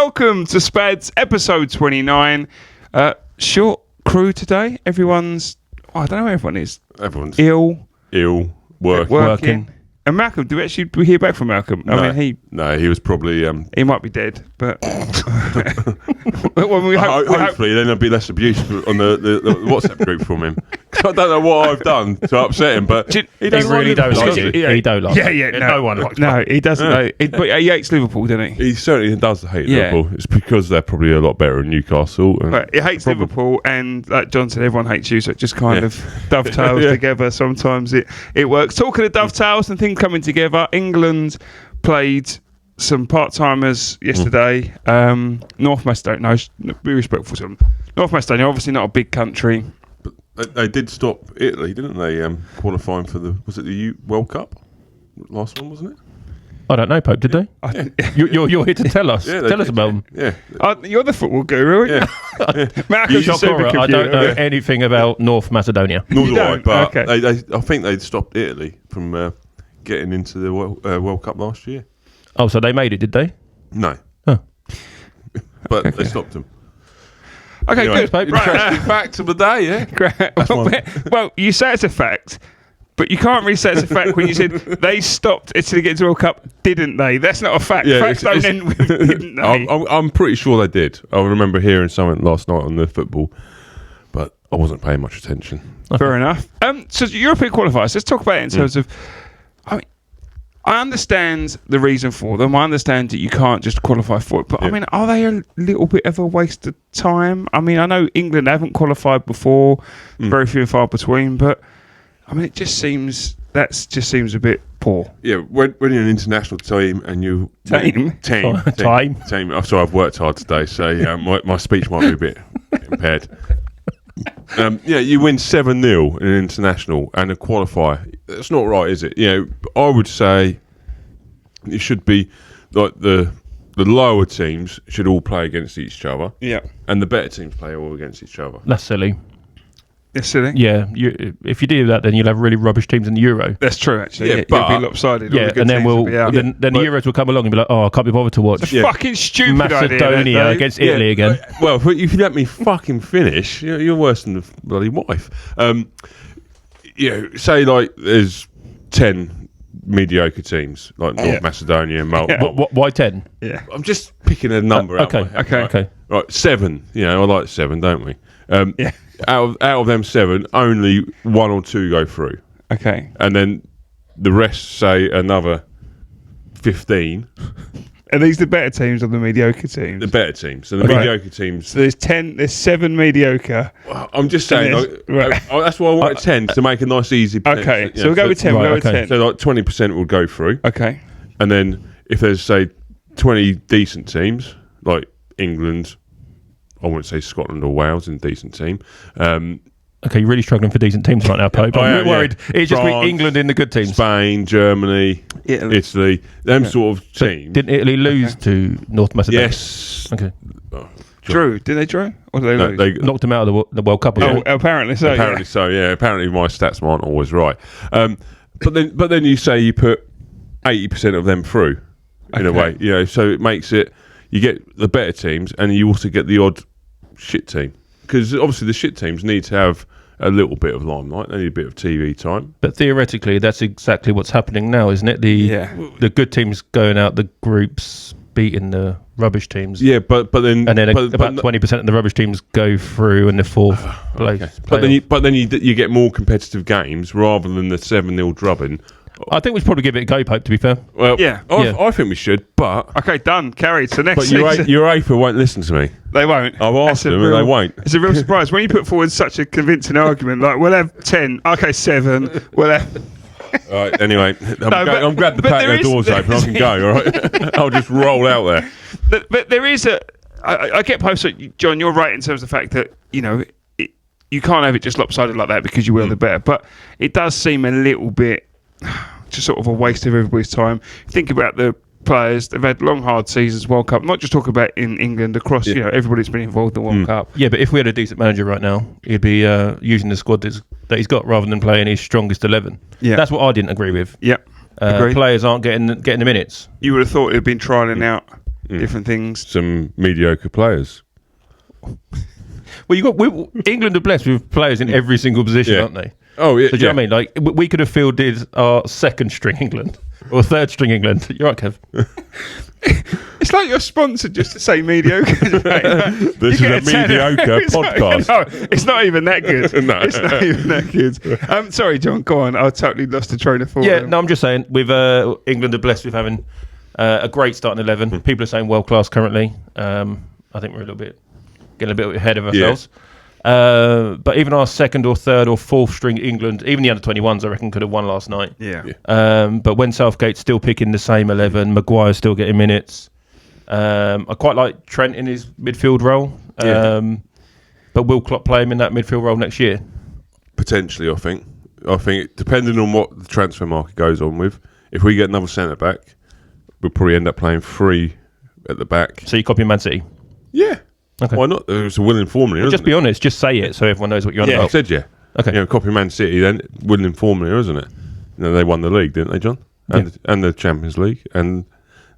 welcome to SPADS episode 29. Short crew today. Everyone's, I don't know where everyone is. Everyone's ill, working. And Malcolm, do we hear back from Malcolm? No, he was probably... he might be dead, but... hopefully then there'll be less abuse on the WhatsApp group from him. I don't know what I've done to upset him, but he really don't like you. He don't like you. No one likes No, he doesn't. But he hates Liverpool, doesn't he? He certainly does hate Liverpool. It's because they're probably a lot better than Newcastle. He hates Liverpool, and like John said, everyone hates you, so it just kind of dovetails together. Sometimes it works. Talking of dovetails and things coming together, England played some part-timers yesterday. North Macedonia, be respectful to them. North Macedonia, obviously not a big country. But they did stop Italy, didn't they? Qualifying for the World Cup? Last one, wasn't it? I don't know, Pope, did they? You're here to tell us. Tell us about them. Yeah. You're the football guru, aren't you? Malcolm's a supercomputer. I don't know anything about North Macedonia. Nor do I, but I think they stopped Italy from getting into the World Cup last year. Oh, so they made it, did they? No. Oh. But they stopped them. Okay, anyway, good. Interesting fact of the day, yeah? Well, you say it's a fact, but you can't really say it's a fact when you said they stopped Italy getting to the World Cup, didn't they? That's not a fact. Yeah, Facts don't end with didn't they? I'm pretty sure they did. I remember hearing something last night on the football, but I wasn't paying much attention. Fair enough. So European qualifiers, let's talk about it in terms of... I understand the reason for them. I understand that you can't just qualify for it. But, I mean, are they a little bit of a waste of time? I mean, I know England haven't qualified before. Very few and far between. But, I mean, it just seems a bit poor. Yeah, when you're an international team and you... Team? Team. I'm sorry, I've worked hard today. So, my speech might be a bit impaired. You win 7-0 in an international and a qualifier. That's not right, is it? I would say it should be like the lower teams should all play against each other. Yeah. And the better teams play all against each other. That's silly. It's silly. Yeah, if you do that, then you'll have really rubbish teams in the Euro. That's true, actually. Yeah, but it'll be lopsided. Yeah, and then the Euros will come along and be like, oh, I can't be bothered to watch. It's a fucking stupid Macedonia idea, against Italy again. Well, if you let me fucking finish, you're worse than the bloody wife. Say like there's 10 mediocre teams like North Macedonia and Malta. Why 10? Yeah, I'm just picking a number out. Okay. Right, 7. I like 7, don't we? Out of them 7, only 1 or 2 go through. Okay. And then the rest, say, another 15. Are these the better teams or the mediocre teams? The better teams. So the mediocre teams. So there's 7 mediocre. Well, I'm just saying. That's why I wanted 10 to make a nice, easy. Okay. So we'll go with 10. We'll go with 10. So like 20% will go through. Okay. And then if there's, say, 20 decent teams, like England... I wouldn't say Scotland or Wales in a decent team. Okay, you're really struggling for decent teams right now, Pope. I'm worried. It's just be England in the good teams. Spain, Germany, Italy, them sort of teams. Didn't Italy lose to North Macedonia? Yes. Okay. Drew. Did they draw? Or did they lose? They knocked them out of the World Cup. Apparently so. Apparently so, yeah. Apparently my stats aren't always right. But then you say you put 80% of them through, in a way. So it makes it... You get the better teams and you also get the odd shit team. Because obviously the shit teams need to have a little bit of limelight. They need a bit of TV time. But theoretically, that's exactly what's happening now, isn't it? The good teams going out the groups, beating the rubbish teams. Yeah, but then... And then about 20% of the rubbish teams go through in the fourth place. Okay. But then you get more competitive games rather than the 7-0 drubbing. I think we should probably give it a go, Pope, to be fair. Well, I think we should, but... Okay, done. Carried. So next But UEFA won't listen to me. They won't. I've asked them and they won't. It's a real surprise. When you put forward such a convincing argument, like, we'll have 10, okay, 7, we'll have... All right, anyway, I'm glad the patio door's open. I can go, all right? I'll just roll out there. But there is I get posts, John, you're right in terms of the fact that, you can't have it just lopsided like that because you will the better. But it does seem a little bit... just sort of a waste of everybody's time. Think about the players. They've had long, hard seasons, World Cup. Not just talking about in England, across, everybody's been involved in the World Cup. Yeah, but if we had a decent manager right now, he'd be using the squad that he's got rather than playing his strongest 11. Yeah. That's what I didn't agree with. Yep. Players aren't getting the minutes. You would have thought he'd been trialling out different things. Some mediocre players. Well, England are blessed with players in every single position, aren't they? Oh, yeah. So do you know what I mean? Like, we could have fielded our second string England or third string England. You're right, Kev. It's like you're sponsored just to say mediocre. This is a mediocre podcast. It's not even that good. No. It's not even that good. Sorry, John, go on. I totally lost the train of thought. Yeah, no, I'm just saying, with England are blessed with having a great starting 11. People are saying world class currently. I think we're getting a bit ahead of ourselves. But even our second or third or fourth string England, even the under-21s, I reckon, could have won last night. Yeah. But when Southgate's still picking the same 11, Maguire's still getting minutes. I quite like Trent in his midfield role. But will Klopp play him in that midfield role next year? Potentially, I think. Depending on what the transfer market goes on with, if we get another centre-back, we'll probably end up playing 3 at the back. So you copy Man City? Yeah. Okay. Why not? It's a willing formula, Well, just be honest. Just say it so everyone knows what you're on I about. said yeah. Okay. Copy Man City, then willing formula, isn't it? They won the league, didn't they, John? And the Champions League and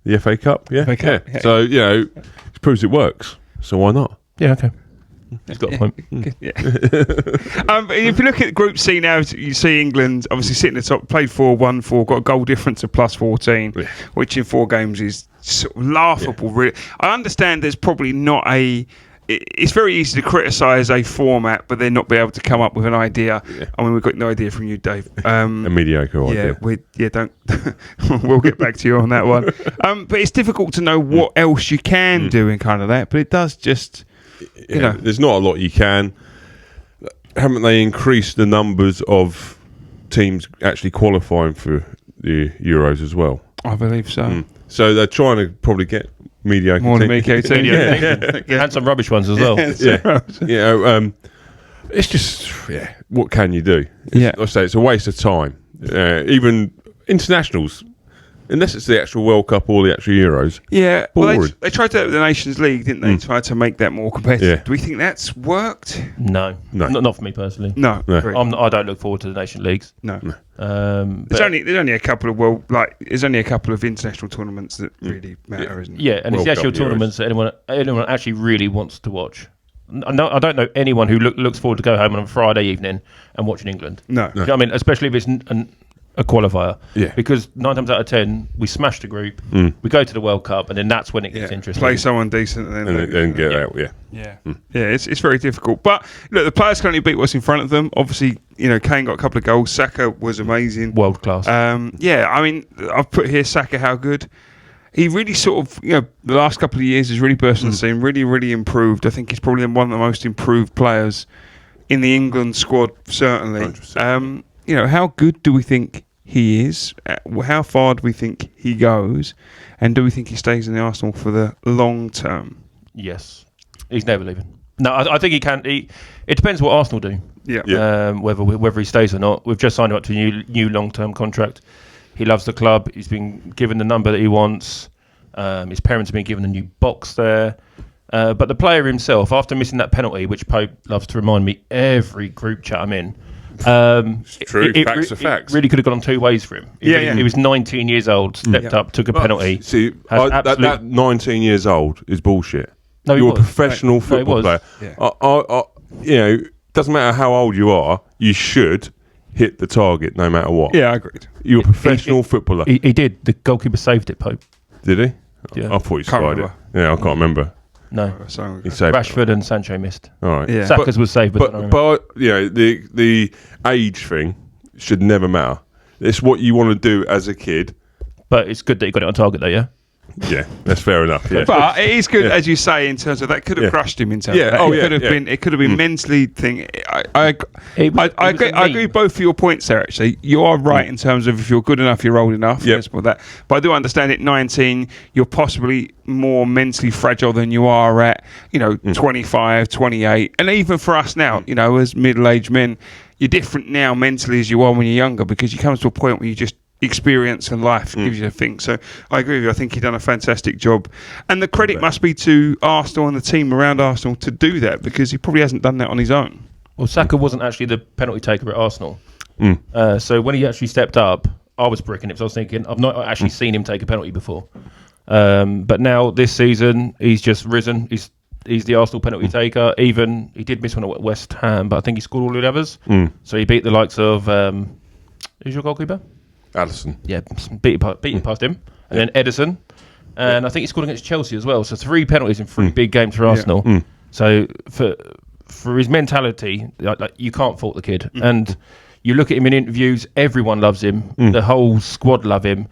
the FA Cup. Yeah. FA Cup, yeah. So it proves it works. So why not? Yeah. Okay. He's got a point. Yeah. If you look at Group C now, you see England obviously sitting at the top, played 4-1-4, got a goal difference of plus 14, which in 4 games is sort of laughable. Yeah. Really, I understand there's probably not a. It's very easy to criticise a format, but then not be able to come up with an idea. Yeah. I mean, we've got no idea from you, Dave. A mediocre idea. Don't. We'll get back to you on that one. But it's difficult to know what else you can do in kind of that. But it does just. There's not a lot you can. Haven't they increased the numbers of teams actually qualifying for the Euros as well? I believe so. So they're trying to probably get mediocre more than mediocre teams. Yeah. And some rubbish ones as well. It's just what can you do? I say it's a waste of time. Even internationals. Unless it's the actual World Cup or the actual Euros. Yeah, well, they tried to do it with the Nations League, didn't they? Tried to make that more competitive. Yeah. Do we think that's worked? No. Not for me personally. No. I don't look forward to the Nation Leagues. No. There's only a couple of there's only a couple of international tournaments that really matter, isn't it? Yeah, and it's the actual tournaments that anyone actually really wants to watch. I don't know anyone who looks forward to go home on a Friday evening and watching England. No. Do you know what I mean? Especially if it's a qualifier, because 9 times out of 10 we smash the group, we go to the World Cup, and then that's when it gets interesting. Play someone decent and then get out. It's very difficult. But look, the players can only beat what's in front of them. Obviously, Kane got a couple of goals. Saka was amazing, world class. I mean, I've put here Saka, how good. He really sort of, the last couple of years has really burst on the scene, really, really improved. I think he's probably one of the most improved players in the England squad, certainly. 100%. How good do we think he is? How far do we think he goes? And do we think he stays in the Arsenal for the long term? Yes. He's never leaving. No, I think he can. It depends what Arsenal do. Yeah. Whether he stays or not. We've just signed him up to a new long-term contract. He loves the club. He's been given the number that he wants. His parents have been given a new box there. But the player himself, after missing that penalty, which Pope loves to remind me every group chat I'm in, it's true. Facts are facts. It really could have gone 2 ways for him. He was 19 years old, stepped up, took a penalty. See, that 19 years old is bullshit. No, you're a professional football player. Yeah. Doesn't matter how old you are, you should hit the target no matter what. Yeah, I agreed. You're a professional footballer. He did. The goalkeeper saved it, Pope. Did he? Yeah. I thought he spied it. Yeah, I can't remember. No, he saved Rashford and Sancho missed. All right, yeah. Saka's was saved, but the age thing should never matter. It's what you want to do as a kid. But it's good that you got it on target, though. Yeah. Yeah, that's fair enough. Yeah. But it is good, as you say, in terms of that could have crushed him. In terms of that. It could have been mentally thing. I agree with both of your points there. Actually, you are right in terms of if you're good enough, you're old enough. Yep. But I do understand at 19, you're possibly more mentally fragile than you are at 25, 28, and even for us now, as middle-aged men, you're different now mentally as you are when you're younger, because you come to a point where you just experience and life gives you a thing. So I agree with you. I think he's done a fantastic job, and the credit must be to Arsenal and the team around Arsenal to do that, because he probably hasn't done that on his own. Well, Saka wasn't actually the penalty taker at Arsenal, so when he actually stepped up, I was bricking it, because I was thinking I've not actually seen him take a penalty before. But now this season, he's just risen. He's the Arsenal penalty taker. Even he did miss one at West Ham, but I think he scored all the others. So he beat the likes of who's your goalkeeper? Alisson. Yeah, beating past him, and then Edison, and I think he scored against Chelsea as well. So 3 penalties in 3 big games for Arsenal. So for his mentality, like you can't fault the kid. And you look at him in interviews, everyone loves him. The whole squad love him.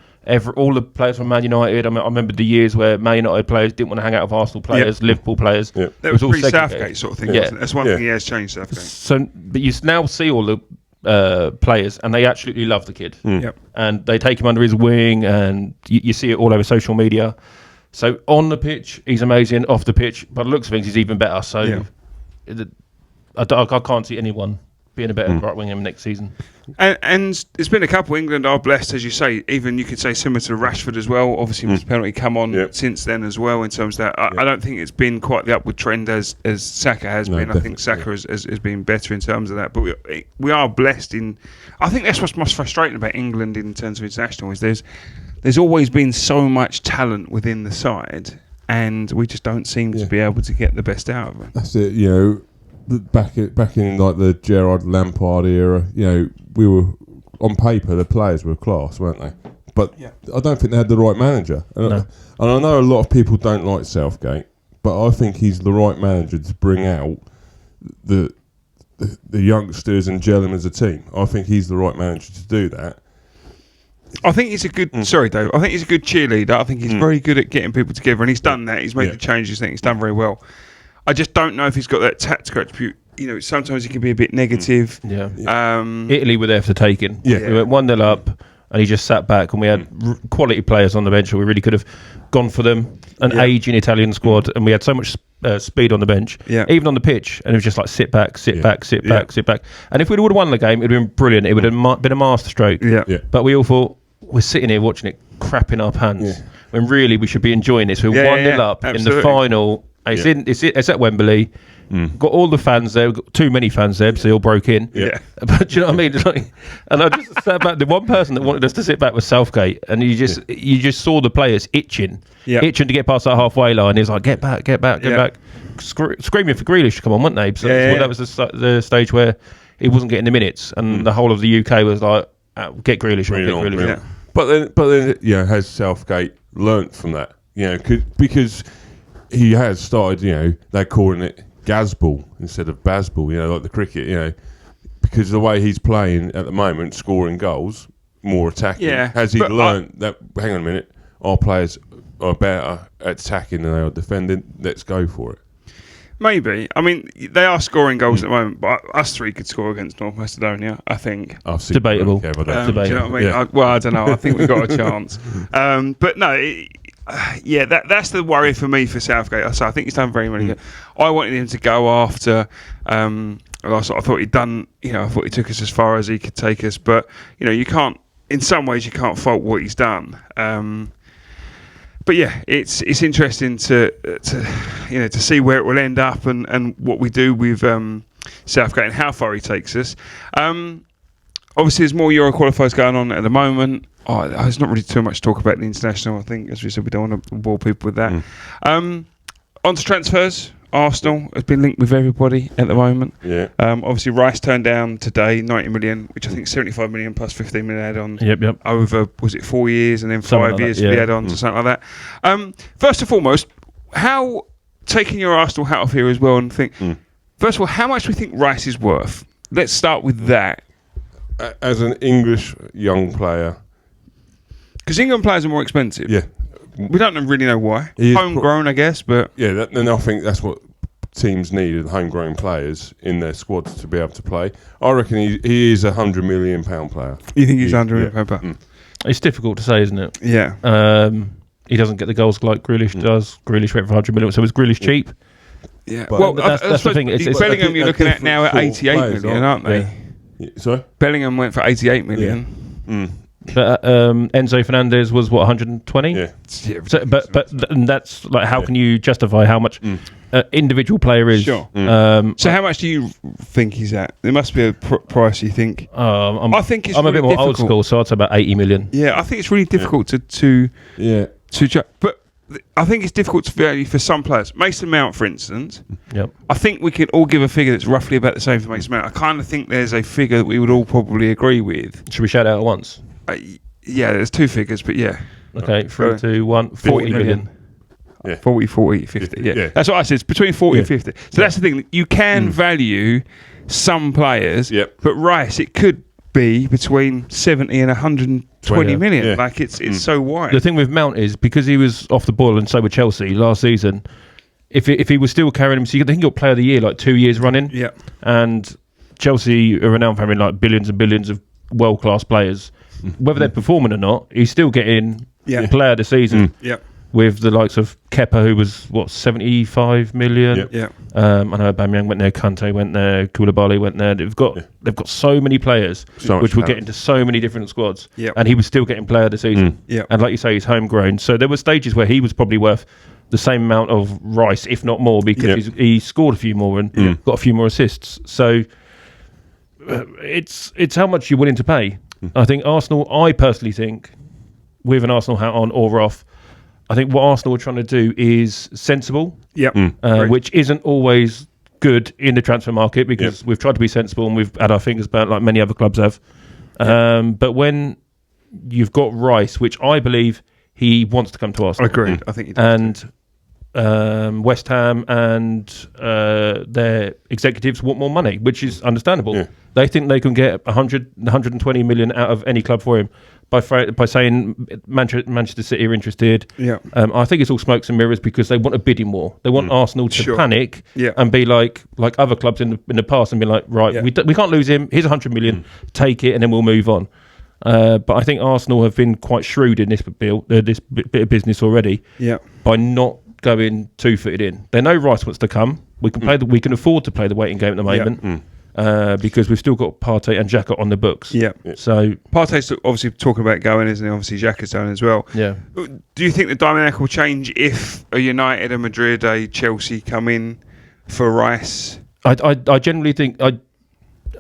All the players from Man United. I remember the years where Man United players didn't want to hang out with Arsenal players, Liverpool players. That was pre-Southgate sort of thing. Yeah. Wasn't it? That's one thing he has changed. Southgate. So, but you now see all the players, and they absolutely love the kid. And they take him under his wing, and you see it all over social media. So on the pitch, he's amazing. Off the pitch, by the looks of things, he's even better. So I can't see anyone being a better right winger next season. And it's been a couple. England are blessed, as you say. Even you could say similar to Rashford as well. Obviously, with the penalty come on since then as well. In terms of that, I don't think it's been quite the upward trend as Saka has been. I think Saka has been better in terms of that. But we are blessed in. I think that's what's most frustrating about England in terms of international is there's always been so much talent within the side, and we just don't seem to be able to get the best out of it. That's it. Back in like the Gerrard Lampard era, we were on paper the players were class, weren't they? But I don't think they had the right manager. And I know a lot of people don't like Southgate, but I think he's the right manager to bring out the youngsters and gel them as a team. I think he's the right manager to do that. I think he's a good. Sorry, Dave. I think he's a good cheerleader. I think he's very good at getting people together, and he's done that. He's made the changes. I think he's done very well. I just don't know if he's got that tactical attribute. Sometimes he can be a bit negative. Italy were there for the taking. We went 1-0 up, and he just sat back, and we had quality players on the bench. We really could have gone for them. An aging Italian squad, and we had so much speed on the bench, even on the pitch, and it was just like sit back. And if we would have won the game, it would have been brilliant. It would have been a masterstroke. But we all thought, we're sitting here watching it crap in our pants, when really we should be enjoying this. We're 1-0 up in the final. It's at Wembley. Got all the fans there. Got too many fans there, so they all broke in. But do you know what I mean? And I just sat back. The one person that wanted us to sit back was Southgate, and you just saw the players itching to get past that halfway line. He was like, "Get back, screaming for Grealish to come on, weren't they?" So that was the stage where he wasn't getting the minutes, and the whole of the UK was like, "Get Grealish, Grealish." But then, has Southgate learnt from that? Because he has started, they're calling it Gazball instead of Bazball, like the cricket, because the way he's playing at the moment, scoring goals, more attacking. Has he learned that, hang on a minute, our players are better at attacking than they are defending, let's go for it? Maybe. I mean, they are scoring goals at the moment, but us three could score against North Macedonia, I think. Debatable. Do you know what I mean? I don't know. I think we've got a chance. But no... that's the worry for me for Southgate. So I think he's done very, very good. I wanted him to go after. I thought he'd done. I thought he took us as far as he could take us. But you can't. In some ways, you can't fault what he's done. But it's interesting to see where it will end up and what we do with Southgate and how far he takes us. Obviously, there's more Euro qualifiers going on at the moment. There's not really too much to talk about the international. I think, as we said, we don't want to bore people with that. On to transfers. Arsenal has been linked with everybody at the moment. Obviously, Rice turned down today 90 million, which I think 75 million plus 15 million add-ons over, was it 4 years and then 5 years for the add-ons or something like that. First and foremost, how, taking your Arsenal hat off here as well and think, first of all, how much do we think Rice is worth? Let's start with that. As an English young player, because England players are more expensive. We don't really know why. Homegrown, I guess, but... and I think that's what teams need, homegrown players in their squads to be able to play. I reckon he is a £100 million player. You think he's £100 million player? It's difficult to say, isn't it? He doesn't get the goals like Grealish does. Grealish went for 100 million, so was Grealish cheap? Well, that's the thing. It's Bellingham you're looking at now at 88 million, aren't they? Sorry? Bellingham went for 88 million. But Enzo Fernandez was what, 120? So, but that's like, how can you justify how much individual player is? Sure. So how much do you think he's at? There must be a price you think. I think it's I'm really a bit more difficult. old school, so I'd say about 80 million. I think it's really difficult to But I think it's difficult to value for some players. Mason Mount, for instance. Yep. I think we can all give a figure that's roughly about the same for Mason Mount. I kind of think there's a figure that we would all probably agree with. Should we shout out at once? Yeah, there's two figures, but yeah. Okay, 3, 2, 1. 40 million. Yeah. 40, 50. Yeah. That's what I said. It's between 40 and 50. So that's the thing. You can value some players, but Rice, it could be between 70 and 120 million. Yeah. Like it's so wide. The thing with Mount is because he was off the boil and so were Chelsea last season. If he was still carrying him, so I think he got Player of the Year like 2 years running. Yeah. And Chelsea are renowned for having like billions and billions of world class players. Whether they're performing or not, he's still getting Player of the Season. Yeah. With the likes of Kepa, who was 75 million. Yeah. I know Aubameyang went there, Kante went there, Koulibaly went there. They've got so many players, which will get into so many different squads. Yeah. And he was still getting Player of the Season. Yeah. And like you say, he's homegrown. So there were stages where he was probably worth the same amount of Rice, if not more, because he scored a few more and got a few more assists. So it's how much you're willing to pay. I think Arsenal, I personally think, with an Arsenal hat on or off, I think what Arsenal are trying to do is sensible, which isn't always good in the transfer market because we've tried to be sensible and we've had our fingers burnt like many other clubs have. But when you've got Rice, which I believe he wants to come to Arsenal. Agreed. I think he does. And West Ham and their executives want more money, which is understandable. Yeah. They think they can get 120 million out of any club for him by saying Manchester City are interested. Yeah. I think it's all smokes and mirrors because they want a bidding war. They want Arsenal to panic and be like other clubs in the past and be like, right, we can't lose him. Here's 100 million, take it, and then we'll move on. But I think Arsenal have been quite shrewd in this bit of business already by not going two-footed in. They know Rice wants to come. We can we can afford to play the waiting game at the moment because we've still got Partey and Xhaka on the books. Yeah. So Partey's obviously talking about going, isn't he? Obviously Xhaka's going as well. Yeah. Do you think the dynamic will change if a United, a Madrid, a Chelsea come in for Rice? I generally think,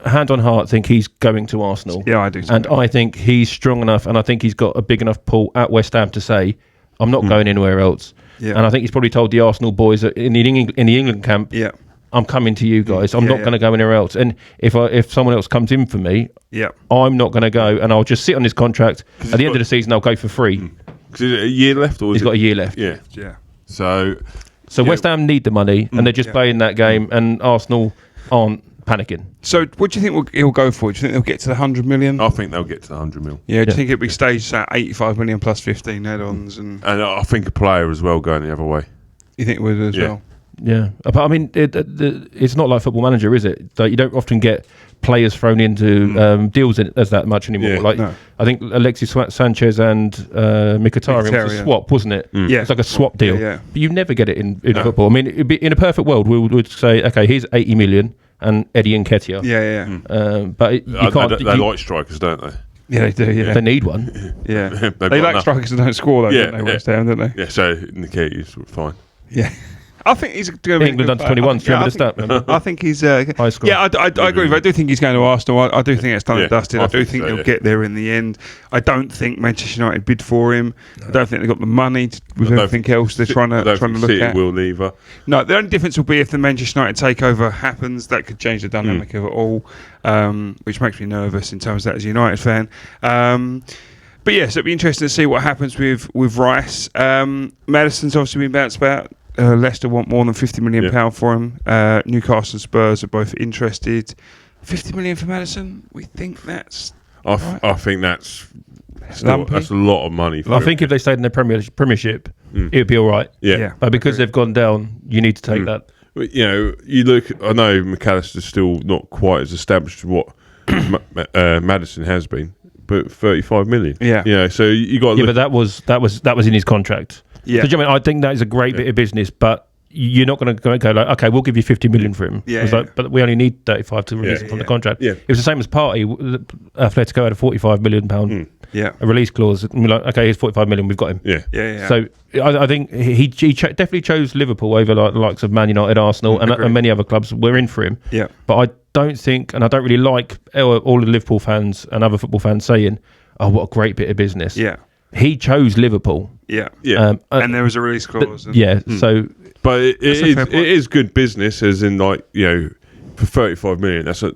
hand on heart, think he's going to Arsenal. Yeah, I do. And I think he's strong enough, and I think he's got a big enough pull at West Ham to say, I'm not going anywhere else. Yeah. And I think he's probably told the Arsenal boys that in the England camp, I'm coming to you guys. I'm not going to go anywhere else. And if someone else comes in for me, I'm not going to go, and I'll just sit on this contract. At the end of the season, I'll go for free. Is it a year left? Or he's got a year left. Yeah. So West Ham need the money, and they're just playing that game, and Arsenal aren't panicking. So what do you think he'll go for? Do you think they'll get to the 100 million? I think they'll get to the 100 mil. Yeah, do you think it'll be staged at 85 million plus 15 add-ons? And I think a player as well going the other way. You think it would as well? Yeah, but I mean, it's not like Football Manager, is it? Like, you don't often get players thrown into deals as that much anymore. I think Alexis Sanchez and Mkhitaryan was a swap, wasn't it? Yeah, it's like a swap deal. But you never get it in football. I mean, it'd be, in a perfect world, we would say, okay, here's 80 million and Eddie Nketiah. But you can't. They like strikers, don't they? Yeah, they do. Yeah, they need one. Yeah, they like strikers that don't score, though. Don't they, West Ham, don't they? Yeah, so Nketiah's fine. Yeah. I think he's going to be England under 21. I think he's high score. Yeah, I agree with you. I do think he's going to Arsenal. I do think it's done and dusted. I do think he'll get there in the end. I don't think Manchester United bid for him. I don't think they've got the money with everything else they're trying to look at. Will neither. No, the only difference will be if the Manchester United takeover happens. That could change the dynamic of it all, which makes me nervous in terms of that as a United fan. But yes, it'll be interesting to see what happens with Rice. Maddison's obviously been bounced about. Leicester want more than £50 million for him. Newcastle and Spurs are both interested. 50 million for Maddison? We think that's... I think that's a lot of money. I think if they stayed in the Premiership, it'd be all right. Yeah. But because they've gone down, you need to take that. You know, you look... I know McAllister's still not quite as established as what Maddison has been, but 35 million. Yeah. You know, so you got to look... but that was in his contract. Yeah. So, I think that is a great bit of business, but you're not going to go like, okay, we'll give you 50 million for him. Yeah, like, but we only need 35 to release him from the contract. Yeah. It was the same as Partey. Atletico had a £45 million a release clause. And we're like, okay, here's 45 million, we've got him. Yeah. So I think he definitely chose Liverpool over like the likes of Man United, Arsenal, and many other clubs were in for him. Yeah. But I don't think, and I don't really like all the Liverpool fans and other football fans saying, oh, what a great bit of business. Yeah. He chose Liverpool. Yeah. And there was a release clause. So But it fair point. is good business, as in, like, for 35 million. That's I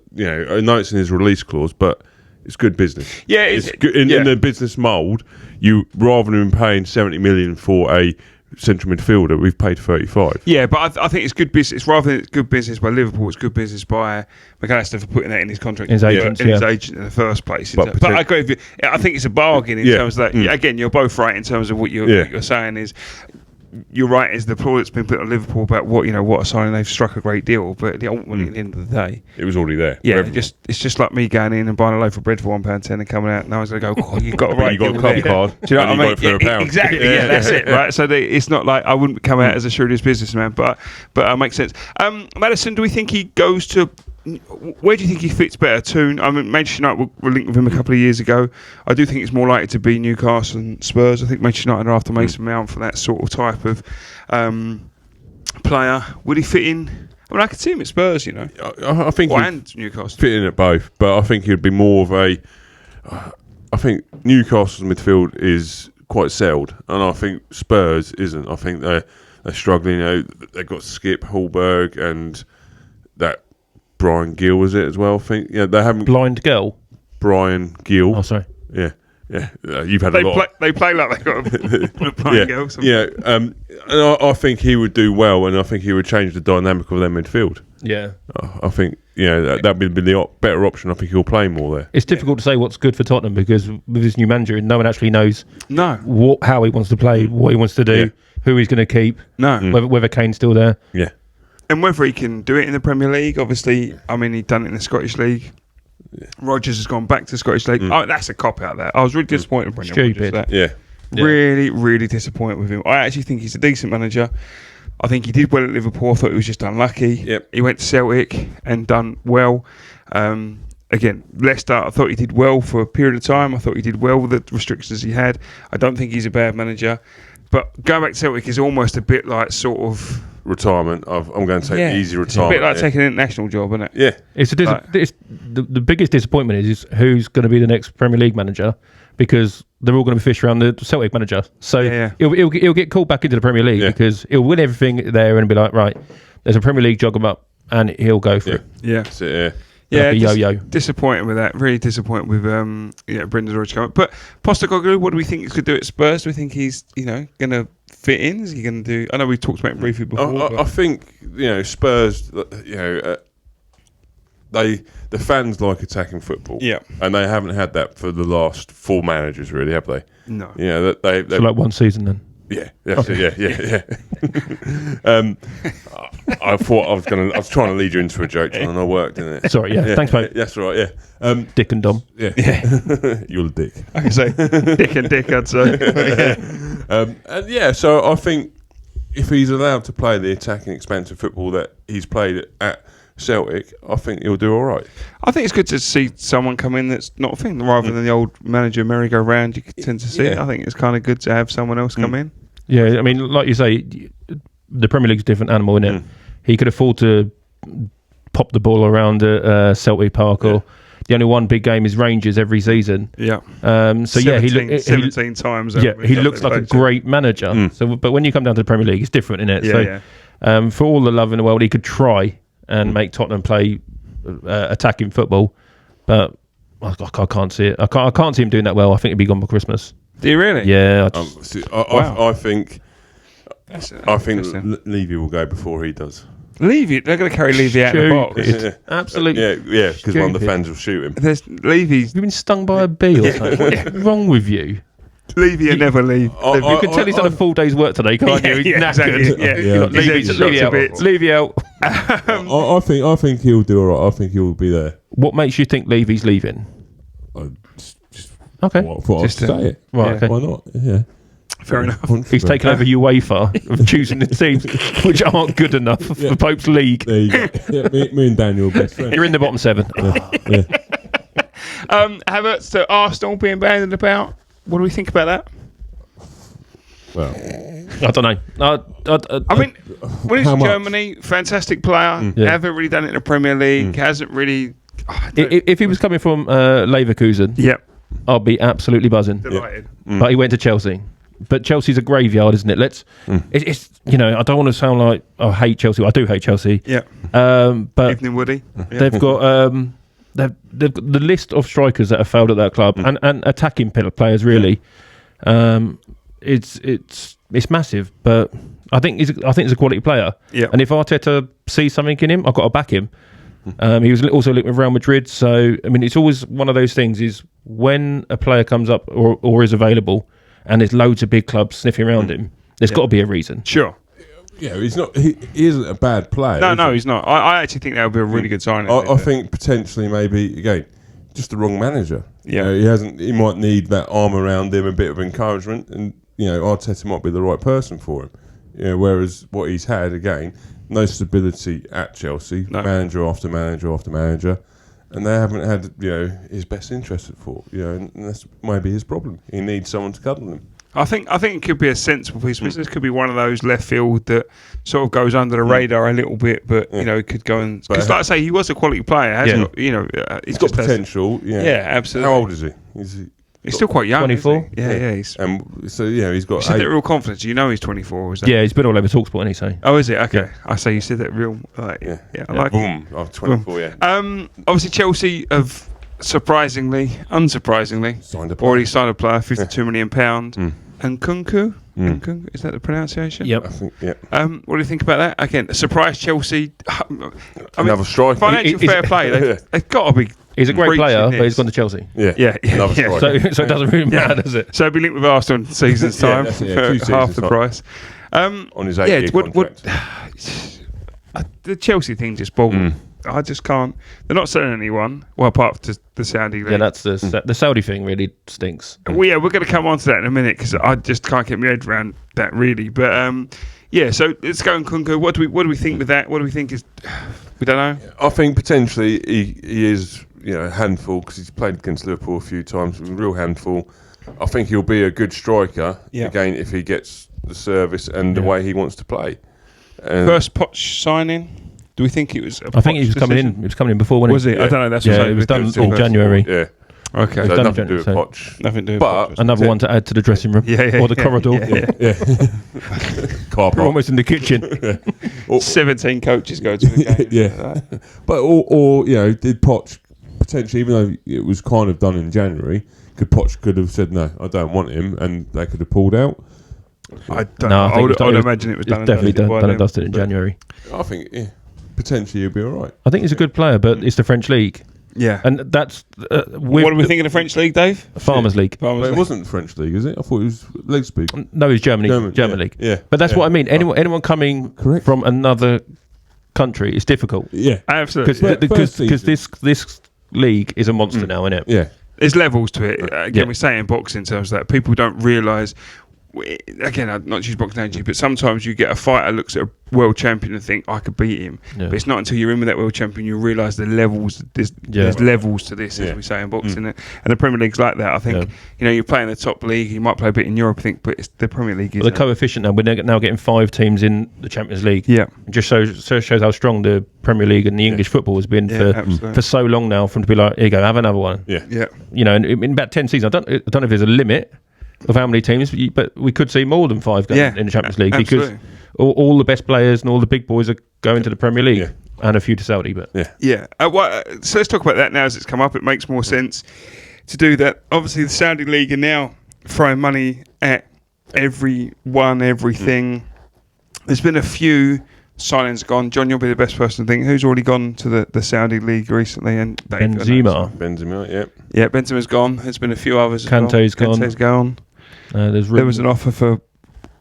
know it's in his release clause, but it's good business. Yeah, it's good in the business mould. You, rather than paying 70 million for a central midfielder, we've paid 35. Yeah, but I think it's good business. Rather than it's good business by Liverpool, it's good business by McAllister for putting that in his contract. His agent, his agent in the first place. But I agree with you. I think it's a bargain in terms of that. Again, you're both right in terms of what you're saying is. You're right, is the plaudits been put on Liverpool about what a signing, they've struck a great deal, but ultimately at the end of the day, it was already there. Yeah, it's just like me going in and buying a loaf of bread for £1.10 and coming out, and I was going to go, oh, you've got a right. You got a club card. Do you know what I mean? Got it for £1. Exactly. Yeah, that's it. Right. So it's not like I wouldn't come out as a shrewd businessman, but it makes sense. Madison, do we think he goes to? Where do you think he fits better? Toon? I mean, Manchester United were linked with him a couple of years ago. I do think it's more likely to be Newcastle and Spurs. I think Manchester United are after Mason Mount for that sort of type of player. Would he fit in? I mean, I could see him at Spurs, I think and Newcastle. Fit in at both, but I think he'd be more of a. I think Newcastle's midfield is quite settled, and I think Spurs isn't. I think they're struggling. They've got Skip, Hallberg, and that. Brian Gill was it as well? I think they haven't. Blind Girl. Brian Gill. Oh, sorry. Yeah. You've had a lot. They play like they got a Brian Gill. And I think he would do well, and I think he would change the dynamic of their midfield. Yeah. I think that would be the better option. I think he'll play more there. It's difficult to say what's good for Tottenham because with his new manager, no one actually knows how he wants to play, what he wants to do, who he's going to keep, whether Kane's still there. Yeah. And whether he can do it in the Premier League, obviously, I mean, he'd done it in the Scottish League. Yeah. Rodgers has gone back to the Scottish League. Oh, that's a cop out there. I was really disappointed with Brendan Rodgers. Yeah. Really, really disappointed with him. I actually think he's a decent manager. I think he did well at Liverpool. I thought he was just unlucky. Yep. He went to Celtic and done well. Again, Leicester, I thought he did well for a period of time. I thought he did well with the restrictions he had. I don't think he's a bad manager. But going back to Celtic is almost a bit like sort of... retirement. I'm going to take easy retirement. It's a bit like taking an international job, isn't it? Yeah. It's the biggest disappointment is who's going to be the next Premier League manager because they're all going to be fished around the Celtic manager. So he'll get called back into the Premier League because he'll win everything there and be like, right, there's a Premier League jog him up and he'll go for it. Yeah. That's it, Yeah, yo-yo. Disappointed with that. Really disappointed with Brendan's already coming. But Postecoglou, what do we think he could do at Spurs? Do we think he's going to fit in? Is he going to do? I know we talked about him briefly before. I think Spurs. The fans like attacking football. Yeah, and they haven't had that for the last 4 managers, really, have they? No. They like one season then. Yeah, that's it. Yeah. I thought I was trying to lead you into a joke, John, and I worked, didn't it? Sorry, thanks, mate. That's right, yeah. Dick and Dom. Yeah. You're a dick. I can say Dick and Dick, I'd say. So I think if he's allowed to play the attacking, expansive football that he's played at Celtic, I think he'll do all right. I think it's good to see someone come in that's not a thing, rather than the old manager merry-go-round you tend to see. I think it's kind of good to have someone else come in. Yeah, I mean, like you say, the Premier League's a different animal, isn't it? He could afford to pop the ball around at Celtic Park, or the only one big game is Rangers every season. Yeah. 17 times. Yeah, he looks like a great manager. So, but when you come down to the Premier League, it's different, isn't it? For all the love in the world, he could try and make Tottenham play attacking football, but I can't see it. I can't see him doing that well. I think he'd be gone by Christmas. Do you really? Yeah. I think Levy will go before he does. Levy? They're going to carry Levy out of the box. Absolutely. Yeah, because one of the fans will shoot him. There's Levy's. You've been stung by a bee or something. What's wrong with you? Levy and never leave. You can tell he's done a full day's work today, can't you? He's knackered. Exactly. Levy out. I think he'll do all right. I think he'll be there. What makes you think Levy's leaving? Okay. I'll say it. Right, okay. Why not? Yeah. Fair enough. He's taken over UEFA of choosing the teams which aren't good enough for Pope's League. There you go. Yeah, me and Daniel are best friends. You're in the bottom 7. Havertz to Arsenal being banded about. What do we think about that? Well, I don't know. I mean, when he's in Germany, fantastic player. Haven't really done it in the Premier League. Hasn't really. If he was coming from Leverkusen, I'll be absolutely buzzing. Delighted. But he went to Chelsea. but Chelsea's a graveyard, isn't it? It's I don't want to sound like I hate Chelsea. I do hate Chelsea. Yeah. But Evening Woody. Yeah. they've got they've got the list of strikers that have failed at that club and attacking players really. It's massive, but I think he's a quality player. Yeah. And if Arteta sees something in him, I've got to back him. He was also linked with Real Madrid, so I mean, it's always one of those things: is when a player comes up or is available, and there's loads of big clubs sniffing around him. There's got to be a reason. Sure. Yeah, he's not. He isn't a bad player. No, he's not. I actually think that would be a really good signing. I think potentially maybe again, just the wrong manager. Yeah. He hasn't. He might need that arm around him, a bit of encouragement, and Arteta might be the right person for him. Whereas what he's had again. No stability at Chelsea, manager after manager after manager, and they haven't had his best interest at thought. And that's maybe his problem. He needs someone to cuddle him. I think it could be a sensible piece of business. Could be one of those left field that sort of goes under the radar a little bit, but could go and because like I say, he was a quality player. Hasn't he's got potential. Yeah, absolutely. How old is he? He's still quite young. 24. Yeah. He's got. You said that real confidence. He's 24. Is that? Yeah, he's been all over TalkSport, and he say. Oh, is it? Okay. I say you said that real. I like. Boom. I'm 24. Yeah. Obviously Chelsea have unsurprisingly, already signed a player, £52 million, and Kunku. Is that the pronunciation? Yep. I think. Yeah. What do you think about that? Again, surprise Chelsea. Another striker. Financial fair play. They've got to be. He's a great player, but he's gone to Chelsea. Yeah. Another striker. So it doesn't really matter, does it? So he'll be linked with Arsenal in season's time for half the price. On his 8-year contract. The Chelsea thing just boggles. I just can't. They're not selling anyone. Well, apart from the Saudi league. Yeah, that's the Saudi thing really stinks. Well, yeah, we're going to come on to that in a minute because I just can't get my head around that really. But so let's go on Kunku. What do we think with that? What do we think is? We don't know. I think potentially he is a handful because he's played against Liverpool a few times. A real handful. I think he'll be a good striker again if he gets the service and the way he wants to play. First Poch signing. Do we think it was? I think he was coming in. He was coming in before, wasn't he? Was it? I don't know. That's it was done in January. Yeah. Okay. So nothing to do with Poch. Nothing to do with But another one to add to the dressing room or the corridor. Car park. We're almost in the kitchen. 17 coaches go to the game. But or did Poch potentially, even though it was kind of done in January, Poch could have said no, I don't want him, and they could have pulled out. I don't know. I would imagine it was done. Definitely done and dusted in January. I think potentially he'll be all right. I think he's a good player, but it's the French league. Yeah, and that's what do we think of the French league, Dave? Farmers League. But it wasn't French league, is it? I thought it was league speak. No, it's German league. Yeah, but that's what I mean. Anyone coming from another country is difficult. Yeah, absolutely. Because this league is a monster now, isn't it? Yeah, there's levels to it. Again, we say in boxing in terms of that people don't realise. Again, I'd not use boxing analogy, but sometimes you get a fighter looks at a world champion and think I could beat him. Yeah. But it's not until you're in with that world champion you realise the levels. There's levels to this, as we say in boxing, and the Premier League's like that. I think you play in the top league, you might play a bit in Europe, I think, but it's the Premier League. The coefficient now, we're now getting 5 teams in the Champions League. Yeah, it just shows how strong the Premier League and the English football has been for so long now. From to be like, here you go, have another one. Yeah. And in about 10 seasons, I don't know if there's a limit of how many teams, but we could see more than 5 going in the Champions League because all the best players and all the big boys are going to the Premier League and a few to Saudi. But so let's talk about that now as it's come up. It makes more sense to do that. Obviously, the Saudi League are now throwing money at everything. There's been a few signings gone. John, you'll be the best person to think. Who's already gone to the Saudi League recently? And Benzema, yeah, Benzema's gone. There's been a few others. Kante's gone. There was an offer for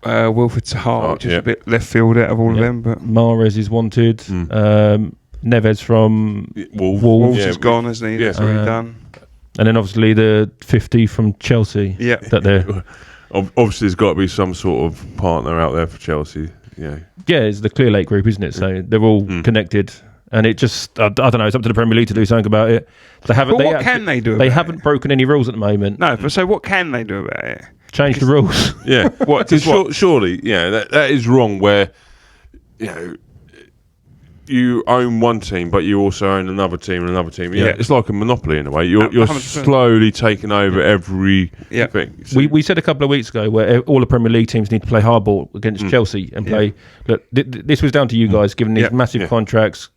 Wilfried Zaha, which is a bit left field out of all of them. But Mahrez is wanted. Neves from Wolves is gone, isn't he? That's already done. And then obviously the 50 from Chelsea. Yeah, that they're obviously there's got to be some sort of partner out there for Chelsea. Yeah, it's the Clear Lake Group, isn't it? So they're all connected. And it just, I don't know, it's up to the Premier League to do something about it. They haven't. But what can they do about it? They haven't broken any rules at the moment. No, but so what can they do about it? Change the rules. Yeah. Surely, that is wrong where, you you own one team, but you also own another team and another team. Yeah, it's like a monopoly in a way. You're 100%. slowly taking over every thing. So We said a couple of weeks ago where all the Premier League teams need to play hardball against Chelsea and play. Look, this was down to you guys giving these massive contracts.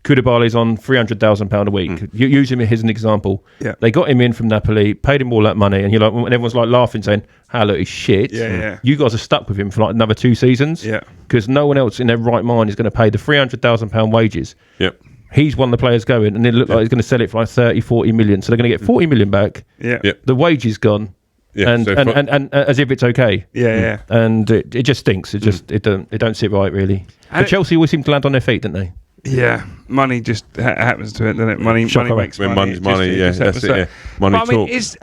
Koulibaly's on £300,000 a week. You use him as an example. Yeah. They got him in from Napoli, paid him all that money, and and everyone's like laughing, saying, "Hello, he's shit." Yeah. You guys are stuck with him for like another 2 seasons. Yeah. Because no one else in their right mind is going to pay the £300,000 wages. Yep. He's one of the players going, and it looked like he's going to sell it for like 30, 40 million. So they're going to get 40 million back. Yeah. Yep. The wages gone. Yeah, and, so and as if it's okay. Yeah. And it just stinks. It just it don't sit right really. And But Chelsea always seem to land on their feet, don't they? Yeah, money just happens to it, doesn't it? Money makes when money. money's money, It yeah, just that's happens it. to Yeah. Money But I mean, talks.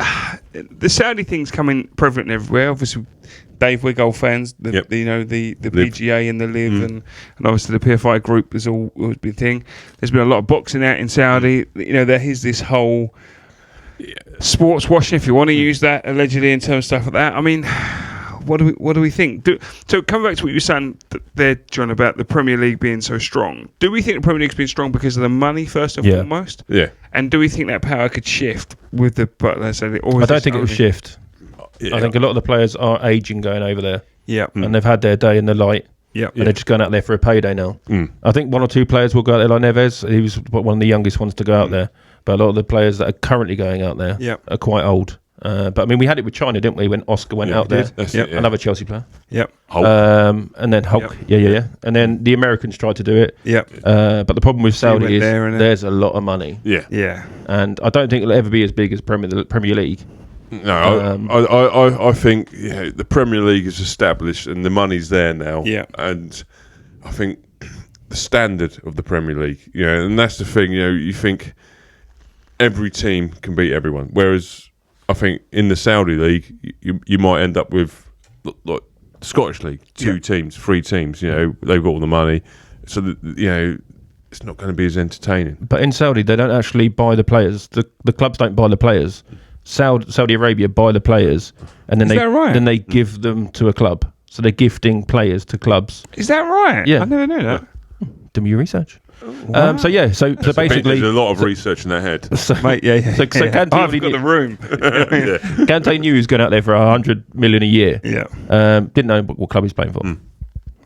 the Saudi thing's coming prevalent everywhere. Obviously, Dave, we're golf fans. The PGA and the Live and obviously the PFI group is always been a thing. There's been a lot of boxing out in Saudi. There is this whole sports washing, if you want to use that, allegedly in terms of stuff like that. I mean, what do we think? So coming back to what you were saying there, John, about the Premier League being so strong, do we think the Premier League's been strong because of the money first and foremost? Yeah. And do we think that power could shift with the Butlers? I don't think it will shift. Yeah. I think a lot of the players are aging going over there. Yeah. And they've had their day in the light. Yeah. And they're just going out there for a payday now. I think 1 or 2 players will go out there, like Neves. He was one of the youngest ones to go out there. But a lot of the players that are currently going out there are quite old. But I mean, we had it with China, didn't we? When Oscar went out there, That's it, yeah. another Chelsea player. Yep. Hulk. And then Hulk, yeah. And then the Americans tried to do it. Yep. But the problem with Saudi went is there and there's a lot of money. Yeah. Yeah. And I don't think it'll ever be as big as Premier League. No, I think the Premier League is established and the money's there now. Yeah. And I think the standard of the Premier League, and that's the thing, you think every team can beat everyone. Whereas I think in the Saudi League, you might end up with like the Scottish League, 2 teams, 3 teams, they've got all the money. So, it's not going to be as entertaining. But in Saudi, they don't actually buy the players. The clubs don't buy the players. Saudi Arabia buy the players, and then they give them to a club. So they're gifting players to clubs. Is that right? Yeah. I never knew that. Do your research. Wow. So basically, There's a lot of research in their head. Mate, yeah. So Kante I've got the room. Kante knew he was going out there for 100 million a year. Yeah. Didn't know what club he's playing for.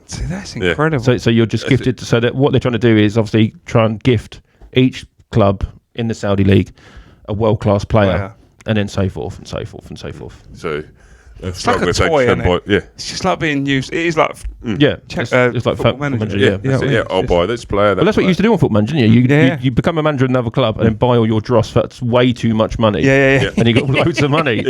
See, that's incredible. So you're just gifted. So that what they're trying to do is obviously try and gift each club in the Saudi League a world-class player, and then so forth and so forth and so forth. So it's like a toy, isn't it? Yeah. It's just like being used. It is like it's like Football Manager. Yeah. I'll buy this player. Well, that's what you used to do on Football Manager, didn't you? You become a manager of another club and then buy all your dross. That's way too much money. Yeah. And you got loads of money.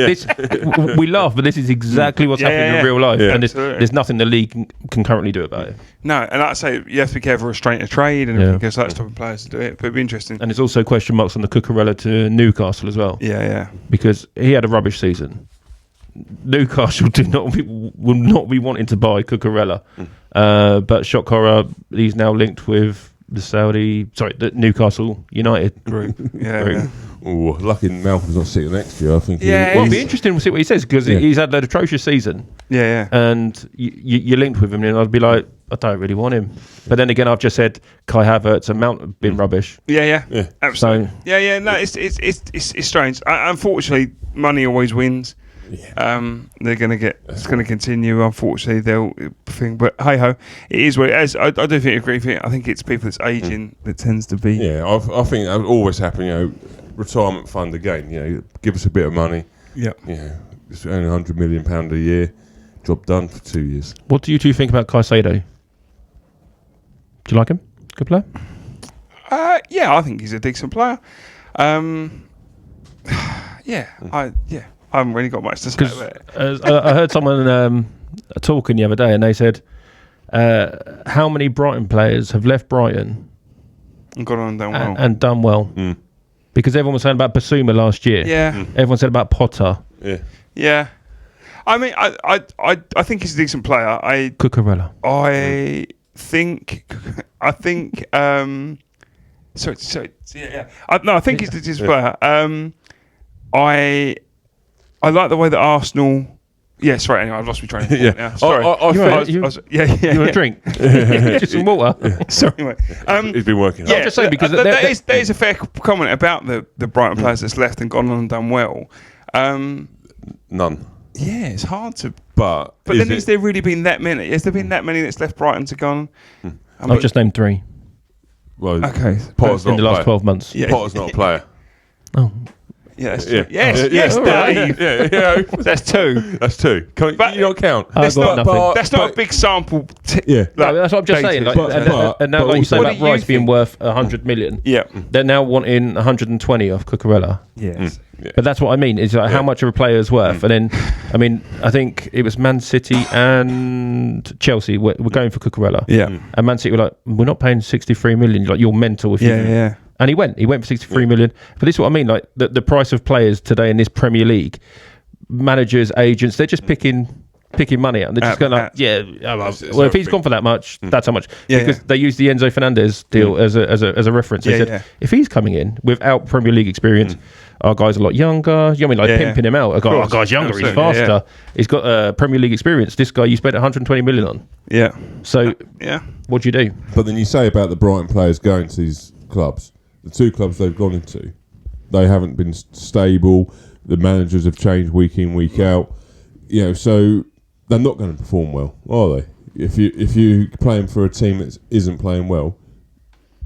We laugh, but this is exactly what's happening in real life. Yeah. And there's nothing the league can currently do about it. No, and like I say, you have to be careful of restraint of trade and everything because that's stopping players to do it. But it'd be interesting. And there's also question marks on the Cucurella to Newcastle as well. Yeah. Because he had a rubbish season. Newcastle will not be wanting to buy Cucurella. But shock horror, he's now linked with the Newcastle United group. Yeah. Oh, lucky Malcolm's not sitting next to you. I think. Yeah, Well, it'll be interesting to see what he says because he's had an atrocious season. Yeah. And you're linked with him, and I'd be like, I don't really want him. But then again, I've just said Kai Havertz and Mount have been rubbish. Yeah. Absolutely. So, No, it's strange. Unfortunately, money always wins. They're going to get. It's going to continue. Unfortunately, they'll thing. But hey ho, it is what it is. I do think I agree with you. I think it's people that's aging that tends to be. Yeah, I think that would always happen. Retirement fund again. Give us a bit of money. Yeah. It's only £100 million a year. Job done for 2 years. what do you two think about Caicedo? Do you like him? Good player. Yeah, I think he's a decent player. I haven't really got much to say about it. I heard someone talking the other day, and they said, "How many Brighton players have left Brighton And gone on and done well. and done well?" Because everyone was saying about Basuma last year. Yeah. Everyone said about Potter. Yeah. I mean, I think he's a decent player. Cucurella. I think. I think he's a decent player. I like the way that Arsenal Yes, right. Anyway, I've lost my train of thought now. Sorry. You want a drink? Just some water. Sorry, mate. He's been working hard. I'm just saying because that is a fair comment about the Brighton players that's left and gone on and done well. None. Yeah, it's hard to. But then has there really been that many? Has there been that many that's left Brighton to gone? I've just named 3 Well, Okay. Potter's in not the a last player. 12 months. Yeah. Potter's not a player. Oh, Yeah, that's Yeah. true. Yes, All Dave. right. Yeah. That's 2. That's 2. But- You don't count. I've got nothing. That's not a big sample. Yeah. No, that's what I'm just saying. Like, and now, like you say What about do you Rice being think? worth 100 million, Yeah. they're now wanting 120 off Cucurella. Yes. Yeah. But that's what I mean. Is like how much are a player's worth? And then, I mean, I think it was Man City and Chelsea were going for Cucurella. Yeah. And Man City were like, we're not paying 63 million. Like, you're mental if you. Yeah. And he went for 63 million. But this is what I mean. Like the price of players today in this Premier League, managers, agents, they're just picking money out. And they're just going like, well, if he's gone for that much, that's how much. Yeah, because yeah. they used the Enzo Fernandez deal as a reference. They said, if he's coming in without Premier League experience, our guy's a lot younger. You know what I mean? Like pimping him out. Our guy's younger, he's Absolutely, faster. He's got Premier League experience. This guy you spent 120 million on. Yeah. So what do you do? But then you say about the Brighton players going to these clubs, the 2 clubs they've gone into, they haven't been stable. The managers have changed week in, week out. You know, so they're not going to perform well, are they? If you're playing for a team that isn't playing well,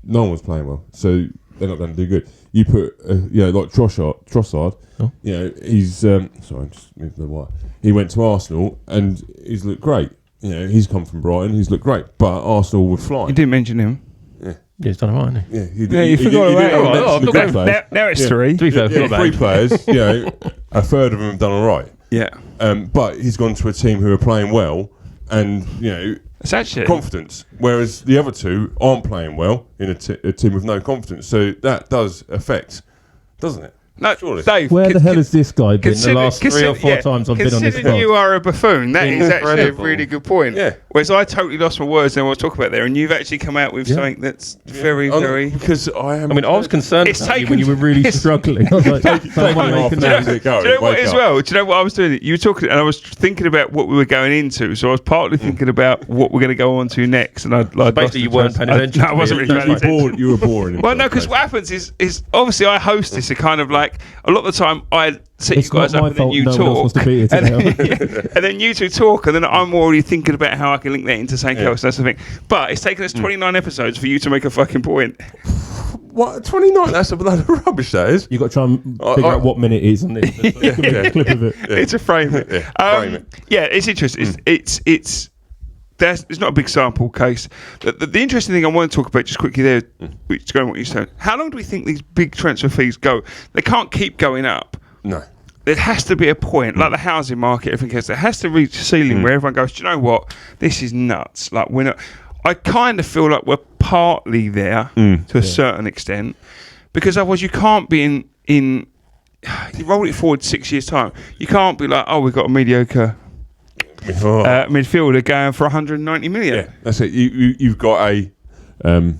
no one's playing well, so they're not going to do good. You put, like Trossard. You know, he's sorry, I just moved the wire. He went to Arsenal and he's looked great. You know, he's come from Brighton. He's looked great, but Arsenal were flying. You didn't mention him. Yeah, he's done all right, hasn't he? You forgot about him. Now it's 3. To be fair, Yeah, 3 players. You know, a third of them have done all right. Yeah. But he's gone to a team who are playing well, and It's actually confidence. Whereas the other 2 aren't playing well in a team with no confidence. So that does affect, doesn't it? No, Surely. Dave. Where the hell has this guy been the last 3 or 4 times I've been on this Considering pod? you are a buffoon, that is actually a Incredible. really good point. Yeah. Whereas I totally lost my words and I was talking about there, and you've actually come out with something that's very, very. Because I I mean, I was concerned It's about you taken- when you were really struggling. I was like, someone half making an hour that. to go. Do you know what Wake as up. well? Do you know what I was doing? You were talking, and I was thinking about what we were going into. So I was partly thinking about what we're going to go on to next. And I Basically, you weren't paying attention. No, I wasn't really paying attention. You were boring. Well, no, because what happens is obviously I host this. A kind of like a lot of the time I set It's you guys not up my and then fault you no one else wants talk, to be here and, today. and then you 2 talk, and then I'm already thinking about how I can link that into something else. That's the thing. But it's taken us 29 episodes for you to make a fucking point. What? 29? That's a load of rubbish, that is. You've got to try and figure out what minute it is on this. Give me a clip of it. It's a frame it. Frame it. Yeah, it's interesting. It's not a big sample case. The interesting thing I want to talk about just quickly there, which going what you said. How long do we think these big transfer fees go? They can't keep going up. No. There has to be a point, like the housing market, everything else. There has to reach a ceiling where everyone goes, do you know what? This is nuts. Like we're not. I kind of feel like we're partly there to a certain extent, because otherwise you can't be in. You roll it forward 6 years' time. You can't be like, oh, we've got a mediocre midfielder going for 190 million. Yeah, that's it. You've got a. I'm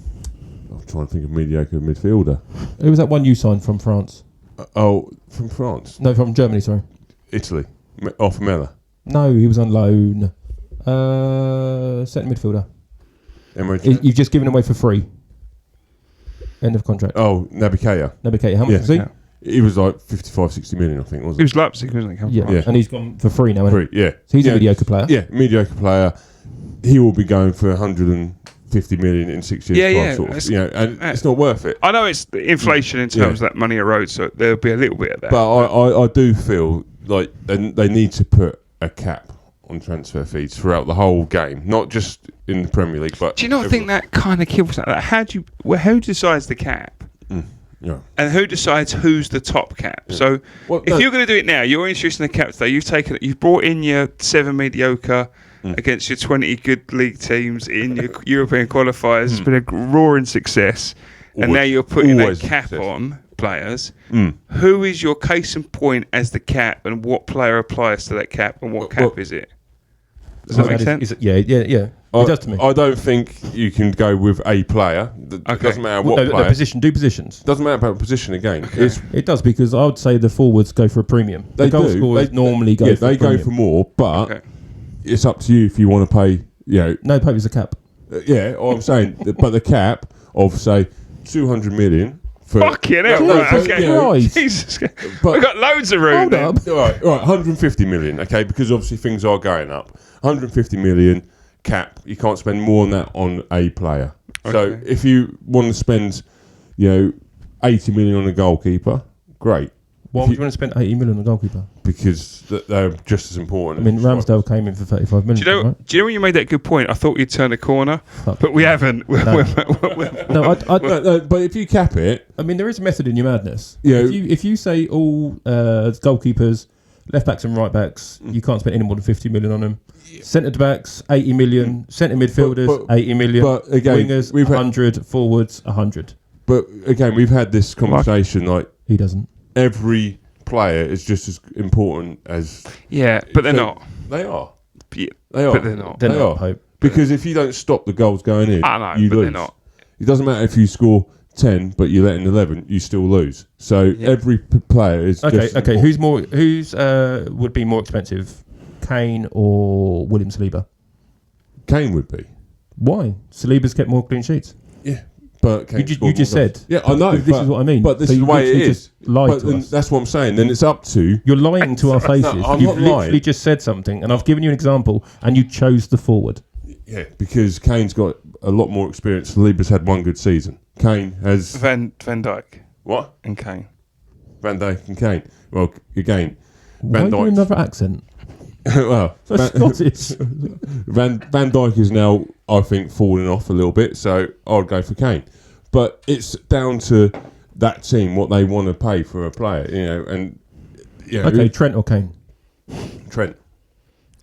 trying to think of mediocre midfielder. Who was that one you signed from France? From France, No, from Germany, sorry. Italy, off Mella. No, he was on loan. Centre midfielder. You've just given away for free. End of contract. Oh, Nabikaya. Nabikaya, how much was he? Yeah. He was like 55, 60 million, I think, wasn't It was Leipzig, wasn't it? Yeah. Yeah. And he's gone for free now, isn't he? Free, yeah. So he's a mediocre player. Yeah, mediocre player. He will be going for 150 million in 6 years' Yeah, time, yeah. sort of. And it's not worth it. I know it's the inflation in terms of that money erodes, so there'll be a little bit of that. But I do feel like they need to put a cap on transfer fees throughout the whole game, not just in the Premier League. But do you not think that kind of kills that? Like, who decides the cap? Yeah. And who decides who's the top cap? Yeah. So if you're going to do it now, you're introducing the cap today. You've brought in your 7 mediocre against your 20 good league teams in your European qualifiers. It's been a roaring success, and now you're putting that cap on players. Who is your case in point as the cap, and what player applies to that cap, and what cap is it? Does that make sense? Yeah. It does to me. I don't think you can go with a player. It doesn't matter what player. Do positions. Doesn't matter about position again. Okay. It does, because I would say the forwards go for a premium. They The goal do. scorers normally go for a they premium. go for more, but Okay. it's up to you if you want to pay. No, Pope is a cap. I'm saying, but the cap of say 200 million for Fucking hell. No, Right, but, okay. you know, Christ. Jesus. But- We've got loads of room. Hold then. up. All right, 150 million, okay, because obviously things are going up. 150 million cap, you can't spend more than that on a player. So Okay. if you want to spend, 80 million on a goalkeeper, great, Why would you want to spend 80 million on a goalkeeper? because they're just as important. I mean, Ramsdale came in for 35 million. Do you know? right? Do you know when you made that good point? I thought you'd turn a corner, Fuck. but we haven't. No, No, but if you cap it, I mean, there is a method in your madness. Yeah. If you say all goalkeepers, left backs and right backs, you can't spend any more than 50 million on them. Centre backs, 80 million. Centre midfielders, 80 million. but again, Wingers, we've had- 100. Forwards, 100. but again, we've had this conversation, like He doesn't. every player is just as important as Yeah, but they're So- not. they are. Yeah, They are. but they're not. They're They not, are. Pope. Because if you don't stop the goals going in, I know, you but lose. they're not. It doesn't matter if you score 10, but you let in 11, you still lose. So every player is Okay, just okay. Who's would be more expensive, Kane or William Saliba? Kane would be. Why? Saliba's kept more clean sheets. Yeah, but Kane You scored just more said. goals. Yeah, I know. This is what I mean. But this So is the you way it literally is. just lied But to then us. that's what I'm saying. Then it's up to. You're lying to our faces. I'm You've not lying. literally just said something, and I've given you an example, and you chose the forward. Yeah, because Kane's got a lot more experience. Saliba's had one good season. Kane has Van Dijk what? and Kane. Van Dijk and Kane. Well, again, Why Van do you Dijk. another accent? Well, So Scottish. Van Dijk is now, I think, falling off a little bit. So I'd go for Kane. But it's down to that team what they want to pay for a player, and Okay, Trent or Kane? Trent.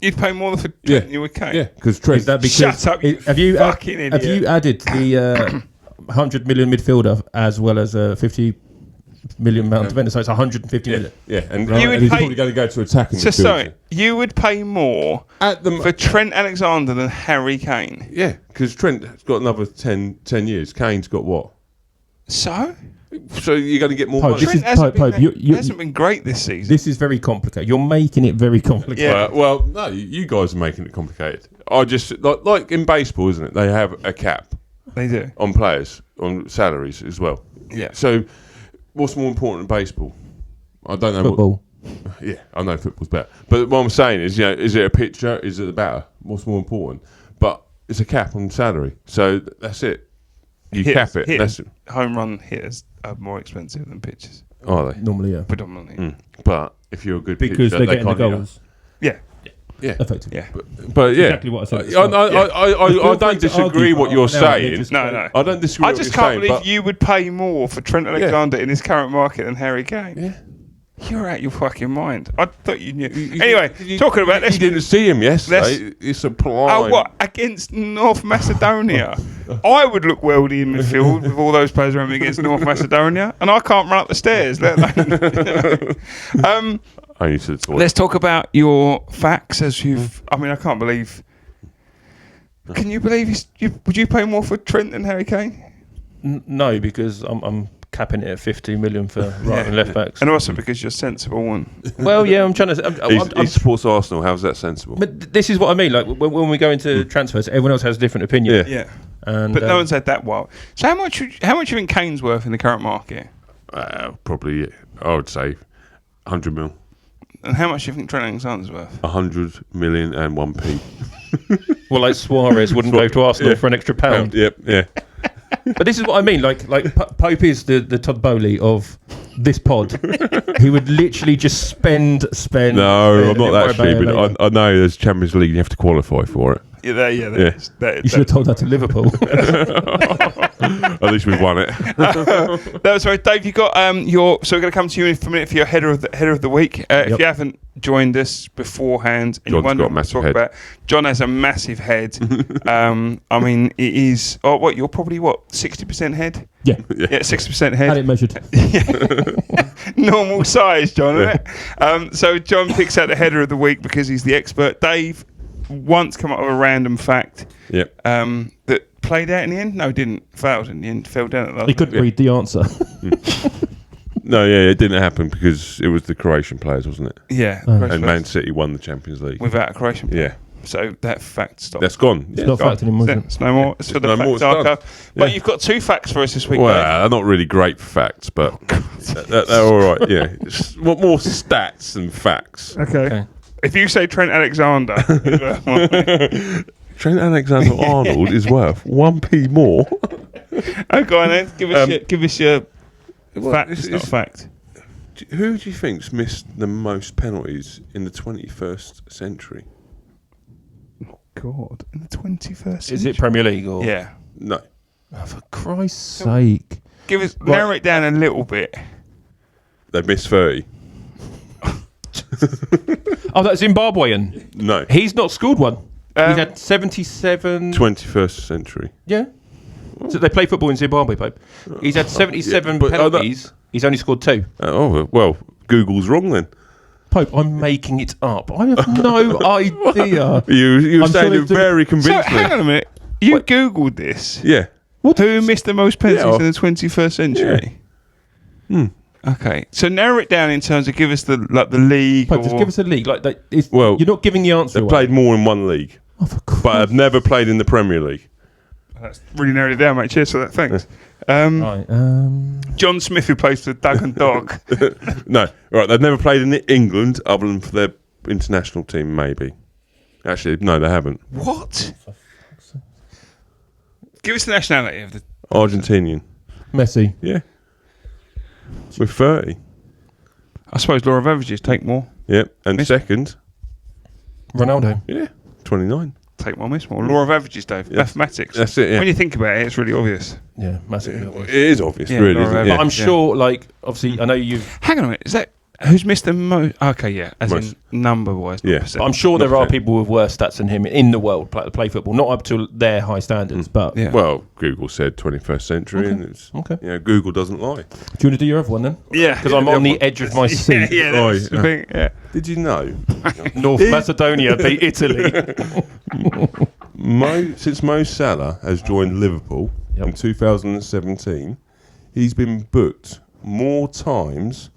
You'd pay more for Trent than you would Kane. Yeah, because Trent. Is that because Shut up, you have you fucking idiot. have you added the 100 million midfielder as well as a 50 million pound defender? So it's 150 million. Yeah, and You would he's pay- probably going to go to attacking. So midfield. sorry, you would pay more At the for Trent Alexander than Harry Kane. yeah, because Trent's got another 10 years. Kane's got what? So So you're going to get more Pope, money. this is- Trent hasn't, Pope, been, you- hasn't been great this season. This is very complicated. You're making it very complicated. Yeah. Well, no, you guys are making it complicated. I just like in baseball, isn't it? They have a cap They do. on players on salaries as well. Yeah. So, what's more important in baseball? I don't know. Football. Yeah, I know football's better. But what I'm saying is, is it a pitcher? Is it the batter? What's more important? But it's a cap on salary. So that's it. You cap it. That's it. Home run hitters are more expensive than pitchers, Are they? Normally, yeah. predominantly. But if you're a good Because pitcher, they're they getting the can't hit goals. Yeah. Yeah. Effectively. Yeah. But yeah, Exactly what I said at the I, start. I don't disagree what you're saying. No. I don't disagree. I what just you're can't saying, believe but you would pay more for Trent Alexander in his current market than Harry Kane. Yeah. You're out your fucking mind. I thought you knew. Anyway, talking about You this. didn't see him yesterday. It's a blind. Oh, what? Against North Macedonia? I would look wealthy in midfield with all those players around me against North Macedonia, and I can't run up the stairs, let alone. I used to talk. Let's talk about your facts as you've. I mean, I can't believe. Can you believe would you pay more for Trent than Harry Kane? No, because I'm capping it at 50 million for right and left backs. And also because you're sensible one. Well, yeah, I'm trying to. He supports Arsenal. How's that sensible? But this is what I mean. Like when we go into transfers, everyone else has a different opinion. Yeah. Yeah. And, But no one's had that well. So how much do you think Kane's worth in the current market? Probably, I would say, 100 mil. And how much do you think Trent Alexander's worth? 100 million and 1p. well, like Suarez wouldn't go to Arsenal for an extra pound. Yep. Yeah. But this is what I mean. Like Pope is the Todd Bowley of this pod. He would literally just spend. No, I'm not that stupid. I know there's Champions League. You have to qualify for it. Yeah, there is. You should have told that to Liverpool. At least we've won it. No, sorry, Dave. You got your. So we're going to come to you in a minute for your header of the week. If you haven't joined us beforehand and John's you wonder got a what massive we're head. talking about, John has a massive head. I mean, it is. Oh, what? You're probably 60% head. Yeah. Yeah, 60% Had head. it measured. Normal size, John. Isn't it? So John picks out the header of the week because he's the expert. Dave, once come up with a random fact. Yep. That played out in the end. No, didn't. Failed in the end. Fell down at last. He couldn't read the answer. No, yeah, it didn't happen because it was the Croatian players, wasn't it? Yeah. And Man City won the Champions League. Without a Croatian player. Yeah. So that fact stopped. That's gone. It's not factored in, was it? It's no more. It's for the no more, fact it's done. archive. But Yeah. you've got 2 facts for us this week. mate. Well, they're not really great for facts, but they're all right. Yeah, it's more stats than facts. Okay. If you say Trent Alexander, Trent Alexander-Arnold is worth 1p more. oh, go on then. Give us your fact. It's not a fact. Who do you think's missed the most penalties in the 21st century? God, in the 21st century. Is it Premier League or? Yeah. No. Oh, for Christ's sake. Give us narrow it down a little bit. They missed 30. Oh, that's Zimbabwean. No. He's not scored one. Um, He's had 77. 21st century. Yeah. So they play football in Zimbabwe, Pope. He's had 77 Yeah, but- penalties. He's only scored 2. Well, Google's wrong then. Pope, I'm making it up. I have no idea. You I'm saying sure it very So, convincingly. hang on a minute. You Googled this. Yeah. Who missed the most penalties Yeah. in the 21st century? Okay. So narrow it down in terms of give us the league. Pope, just give us a league. Like that. Well, you're not giving the answer They away. played more in one league, Oh, for Christ. but have never played in the Premier League. That's really narrowed it down, mate. Cheers for that. Thanks. Right. John Smith, who plays for Doug and Dog. No, right. They've never played in England other than for their international team, maybe. Actually, no, they haven't. What? Give us the nationality of the. Argentinian. Messi. Yeah. With 30. I suppose law of averages take more. Yep. And Messi. second, Ronaldo. yeah, 29. Take more, miss more. Law of averages, Dave. Yeah. Mathematics. That's it, yeah. When you think about it, it's really obvious. Yeah, massively. It is obvious, Yeah, really, Laura isn't it? Evans. Yeah. But I'm sure, like, obviously, I know you've. Hang on a minute. Is that who's missed the most? Okay, yeah, as Most. in number wise. Yeah. But I'm sure there Not are fair. people with worse stats than him in the world play football, not up to their high standards, but Yeah. Well, Google said 21st century, and it's Google doesn't lie. Do you want to do your other one then? Yeah. because I'm on the edge of my seat. Yeah, that's the thing. Yeah. Did you know? North Macedonia beat Italy. Since Mo Salah has joined Liverpool in 2017, he's been booked more times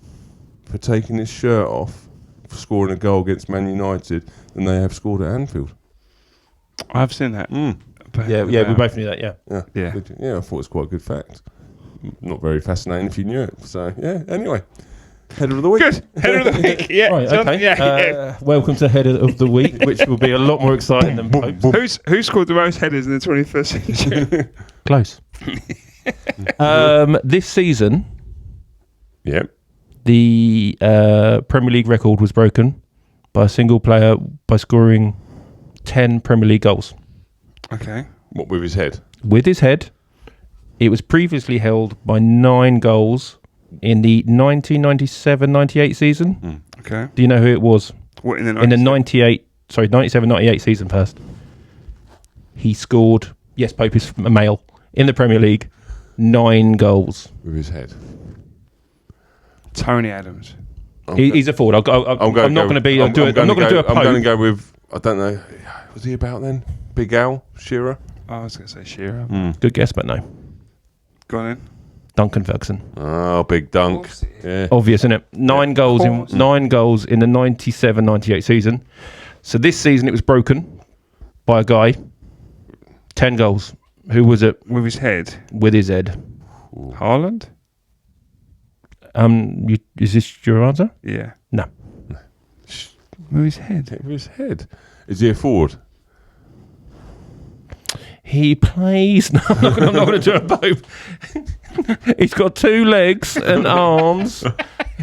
for taking his shirt off for scoring a goal against Man United than they have scored at Anfield. I've seen that. Yeah, we both knew that. Yeah. Yeah. I thought it was quite a good fact. Not very fascinating if you knew it. So, yeah, anyway. Header of the week. Good. Header of the week. Yeah. Right, John, okay. Yeah. Welcome to Header of the Week, which will be a lot more exciting than Pope's. Who scored the most headers in the 21st century? Close. This season, Yep. the Premier League record was broken by a single player by scoring 10 Premier League goals. Okay. What, with his head? With his head, it was previously held by 9 goals in the 1997-98 season. Okay. Do you know who it was? What in the In the 97-98 season first. He scored, yes, Pope is a male, in the Premier League, 9 goals. With his head. Tony Adams. He's a forward. I'm not going to be. I'm not going to do a I'm going to Pope. go with, I don't know, was he about then? Big Al? Shearer? I was going to say Shearer. Good guess, but no. Go on in. Duncan Ferguson. Oh, big dunk. Yeah. Obvious, isn't it? 9 goals in course. 9 goals in the 97-98 season. So this season it was broken by a guy. 10 goals. Who was it? With his head. With his head. Haaland? Is this your answer? Yeah. No. With his head. With his head. Is he a forward? He plays. No, I'm not going to do a Pope. He's got 2 legs and arms.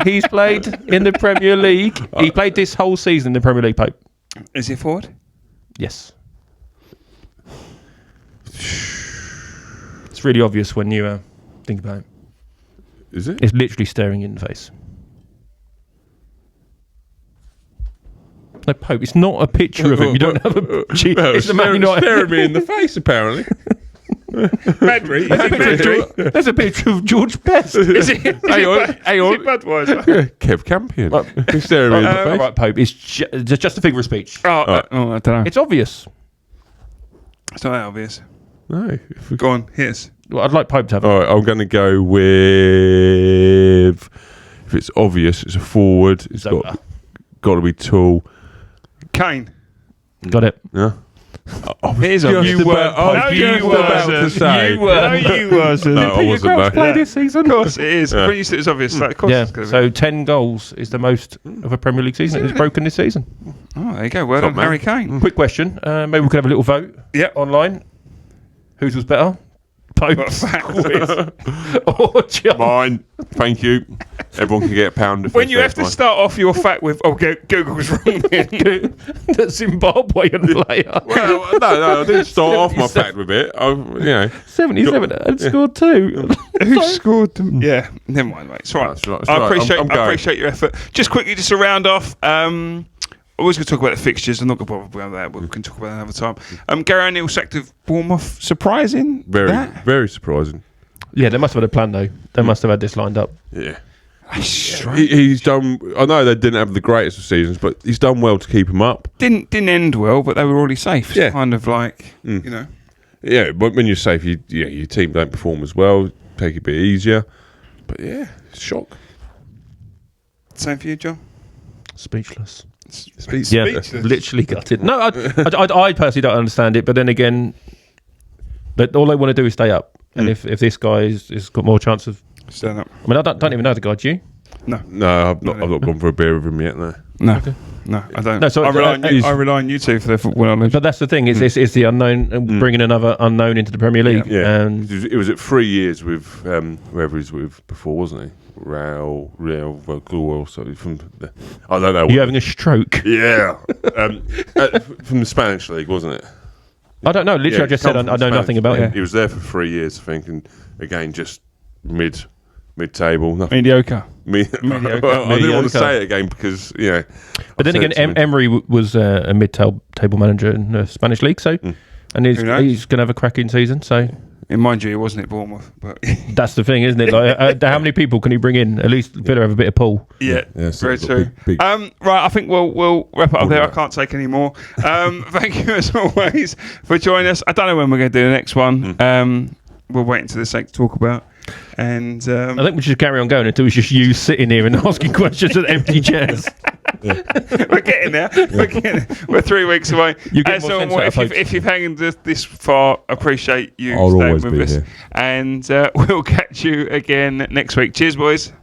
He's played in the Premier League. He played this whole season in the Premier League, Pope. Is he a forward? Yes. It's really obvious when you think about it. Is it? It's literally staring you in the face. No, Pope, it's not a picture of him. You don't have a... It's the Man United. Staring me in the face, apparently. Badbury. There's a picture of George Best. Is it? Hang on. Budweiser? Yeah, Kev Campion. He's staring me in the All face. right, Pope. It's just a figure of speech. Oh, I don't know. It's obvious. It's not that obvious. No. Go on, here's. Well, I'd like Pope to have it. All right, I'm going to go with. If it's obvious, it's a forward. It's Zola. got to be tall. Kane. Got it. Yeah. Here's Just obvious. about- You about to say. You were. No, you wasn't. No, I wasn't. No. Play this season. Of course it is. When you said it was obvious, like, of course Yeah. it's going to So 10 goals is the most of a Premier League season. It's broken this season. be. Oh, there you go. Well Top done, man. Harry Kane. Quick question. Maybe we could have a little vote Yeah. online. Whose was better? Pope's When or John? Mine. Thank you. Everyone can get a pound. If you have to start off your fact with, Google's wrong then. The Zimbabwean player. Well, no, I didn't start off my fact with it. 77 and scored 2. Who scored them? Yeah, never mind, mate. It's all right. That's right, it's I right. appreciate I'm I going. appreciate your effort. Just quickly, just to round off, I was going to talk about the fixtures. I'm not going to bother about that, but we can talk about that another time. Gary O'Neill sacked of Bournemouth. Surprising? that? Very surprising. Yeah, they must have had a plan though. They must have had this lined up. Yeah. That's strange. He's done. I know they didn't have the greatest of seasons, but he's done well to keep him up. Didn't end well, but they were already safe. Yeah. It's kind of like, you know. Yeah, but when you're safe, your team don't perform as well. Take it a bit easier. But yeah, shock. Same for you, John? Speechless. Yeah. Literally gutted. No, I personally don't understand it. But then again, but all they want to do is stay up. And if this guy has got more chance of, Stand up. I mean, I don't even know the guy. Do you? No. No, I've not gone for a beer with him yet. No. No. Okay. No, I don't. No, so I rely on you. he's- I rely on you two for their football knowledge. But that's the thing. It's the unknown, bringing another unknown into the Premier League. Yeah. And It was at 3 years with whoever he's with before, wasn't he? Real or something from the, I don't know. you having a stroke? Yeah. From the Spanish league, wasn't it? I don't know. Literally, Yeah, I just come said I from know Spanish. nothing about him. He was there for 3 years, I think, and again just mid-table. Nothing. Mediocre. Well, I didn't want Mediocre. to say it again because But then again, Emery was a mid-table manager in the Spanish league, so and Who knows? he's going to have a cracking season. So And mind you, it wasn't at Bournemouth, but that's the thing, isn't it? Like, how many people can he bring in? At least Villa have a bit of pull. yeah, Yeah, so very we've got true. big- Right, I think we'll wrap it up there. I can't take any more. Thank you as always for joining us. I don't know when we're going to do the next one. We'll wait until there's something to talk about. And I think we should carry on going until it's just you sitting here and asking questions at empty chairs. we're getting there. We're 3 weeks away. You get As more sense always, out of if you've hanged this far, appreciate you I'll staying always with be us. here. And we'll catch you again next week. Cheers, boys.